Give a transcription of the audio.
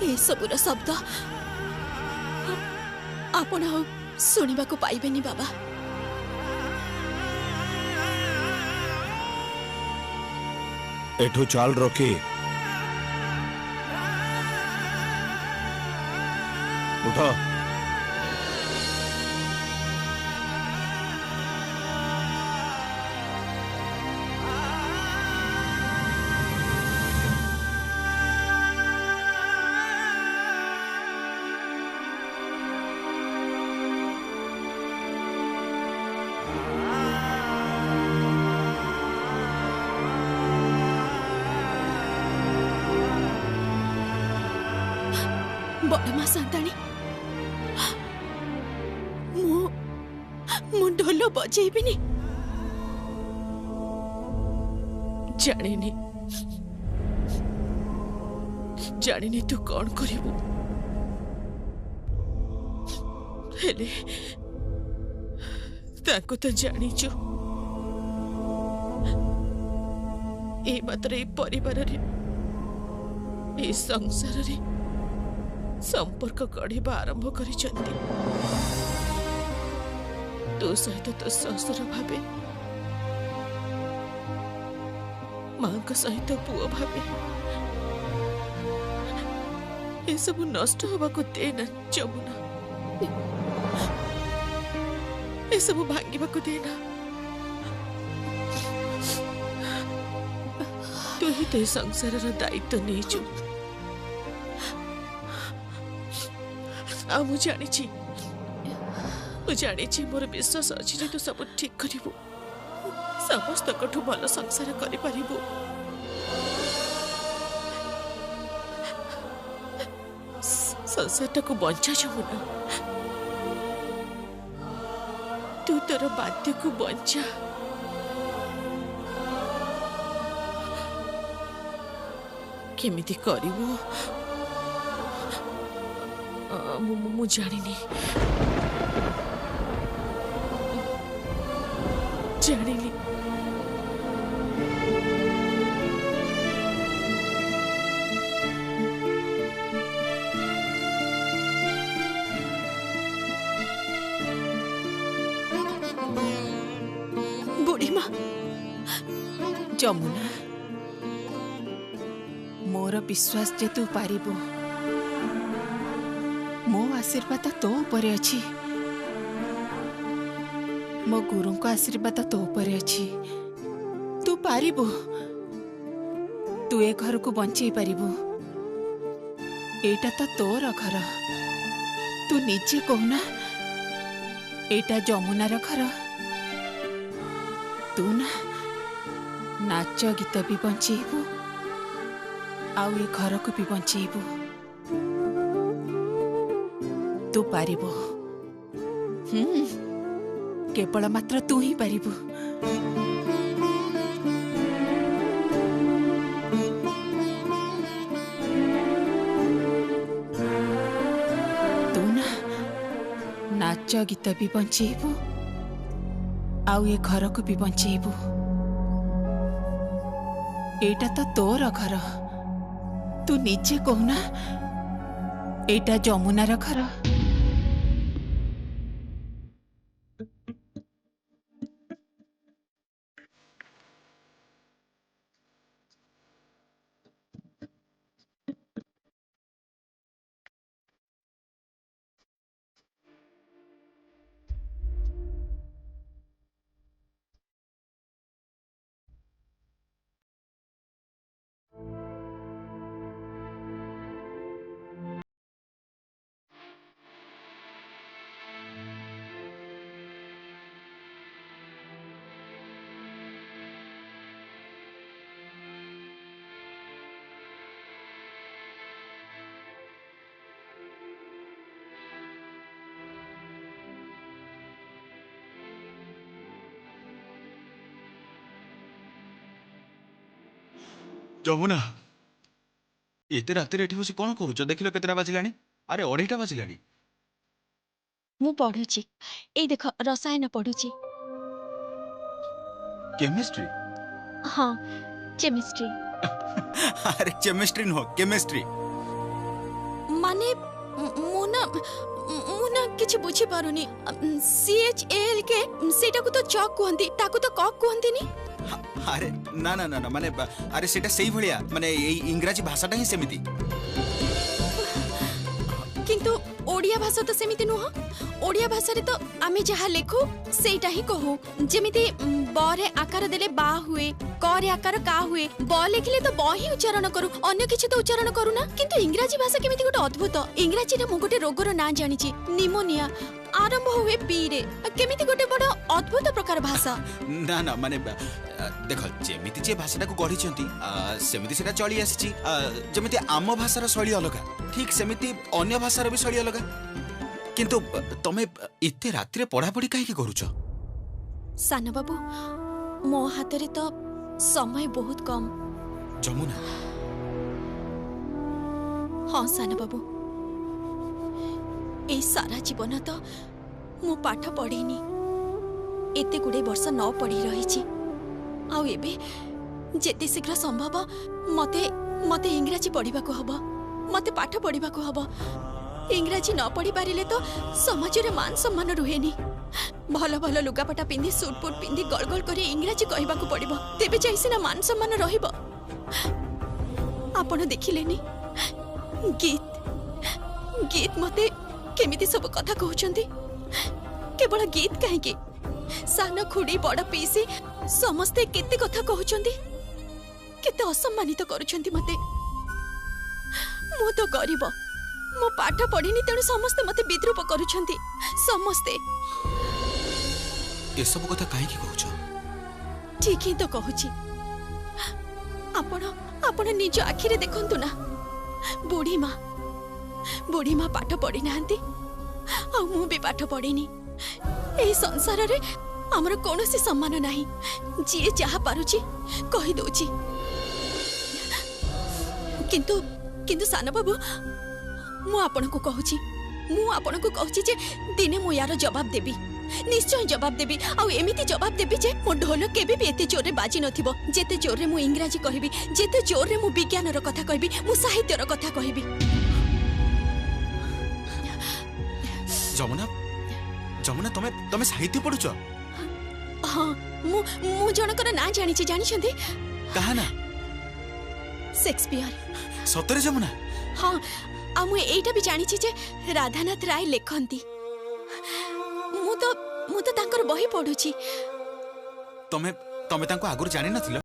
एसबुर शब्द आपण शुणा को पाइबेनी बाबा। एठू चाल रॉकी, उठो। बड़मा सांताणी मु ढोल बजेबिनी। जानिनी जानिनी तू कौन करिबू, हेले ताको तो जानिचु ए मात्र ए परिवार रे ए संसार रे संपर्क गढ़ा आरंभ करिसंती। तो सहित तो ससुर भावे, मां सहित पुओ भावे ये सब नष्ट हवा को देना जमुना, ये सब भांगिबा को देना। तू ही तो संसार दायित्व नहीं। मु जानी मोर विश्वास अच्छी तू सब ठीक करू, समस्त कठू भल संसार कर पारिबू। संसार को बंचा जमुना, तू तोर बाध्य को बंचा। केमिति करिबू मु जानिनी जानिनी। बुढ़ी माँ जमुना, मोर विश्वास जे तू पारिबू, मो आशीर्वाद तो ऊपर अच्छी, मो गुरु को आशीर्वाद तो ऊपर अच्छी। तू पारिबू, तू ए घर को बंचे पारिबू। एटा तो तोर घर, तू निजे कहना एटा जमुनार घर। तू ना नाच गीत भी बंचेबू, आउ ए घर को भी बंचेबू। तू पारिबू, केवल मात्र तू ही पारिबू। तू ना नाच गीत भी बंचेबू, आउ ए घर को भी बंचेबू। एटा तो तोर घर, तू निजे कहना एटा जमुनार घर। जमुना एते रात रे बस कौन करूच? देख केतटा बाजिला? अरे 2:30 बाजिला। मु पढ़ुची, ए देख रसायन पढ़ुची। केमिस्ट्री? हाँ केमिस्ट्री। अरे केमिस्ट्री नुह केमिस्ट्री माने मु ना किछि बुझी पारुनी CHAL के सेटा को तो चॉक कहंती ताको तो कॉक कहंती नी अरे ना ना ना ना माने अरे सेटा सही भलिया माने एई इंग्रजी भाषाटा ही सेमिति किंतु ओडिया भाषा तो सेमिति नुह ओडिया भाषा रे तो आमे जहा लेखु सेटा ही कहू जेमिति ब रे आकार देले बा हुए क रे आकार का हुए ब लिखले तो ब ही उच्चारण करू अन्य किछि तो उच्चारण करू ना किंतु इंग्रजी भाषा केमिति गोटे अद्भुत इंग्रजी रे मु गोटे रोगर ना जानि छि निमोनिया आरंभ हुए पी रे केमिति गोटे बड़ अद्भुत प्रकार भाषा ना ना माने देखो जेमिति जे भाषाटा को गढ़ी छंती सेमिति सेटा चली आसी जेमिति आम भाषार शैली अलग ठीक सेमिति अन्य भाषार भी शैली अलग किंतु तमे इते रात्रि पढ़ा पढ़ी काहे करूछ सान बाबू मो हाथ रे तो समय बहुत कम जमुना हाँ सान बाबू ए सारा जीवन तो मु पाठ पढ़ीनी एते गुडे वर्ष न पढ़ी रही आउ एबे जेते शीघ्र संभव मते मते इंग्रजी पढ़िबा को हबो मते पाठ पढ़िबा को हबो इंग्रजी न पढ़ी पारिले तो समाज रे मान सम्मान रुहेनी भल भल लुगापटा पिंधि सूटपुट पिंधि गल गल करी इंग्रजी कहबा को पड़िबो तेबे जाई सिना मान सम्मान रहिबो आपण देखिलेनी गीत गीत मते केमिति सब कथा कहउचंती केवल गीत काहे के सान खुड़ी बड़ पीसी समस्ते केते कथा कहउचंती केते असम्मानित करूचंती मते मु तो गरीब मो पाठ पढ़िनी तेणु समस्ते मते विद्रूप करूछंती समस्ते ए सब कथा काहे की कहूछ ठीक ही तो कहूची आपण आपण निज आखिरे देखंतु ना बुढ़ी माँ पाठ पढ़ी नांती आ मु भी पाठ पढ़िनी एही संसार रे हमर कोनोसी सम्मान नाही जे जहा पारुची कहि दोची किंतु किंतु सान बाबू मु आपन को कहूची जे दिने मु यार जवाब देबी निश्चय जवाब देबी आ एमिति जवाब देबी जे मो ढोल केबे भी एते जोर रे बाजी नथिबो जेते जोर रे मु इंग्रजी कहबी जेते जोर रे मु विज्ञान रो कथा कहबी मु साहित्य रो कथा कहबी जमुना जमुना तमे साहित्य पढुछ हां मु जनकर ना जानि छी जानि छथि कहा ना शेक्सपियर सतरे जमुना हाँ आ मु एटा भी जानि छी जे राधानाथ राय लेखंती मु तो तांकर बही पढुची तमे तांको आगुर जानि नथिलो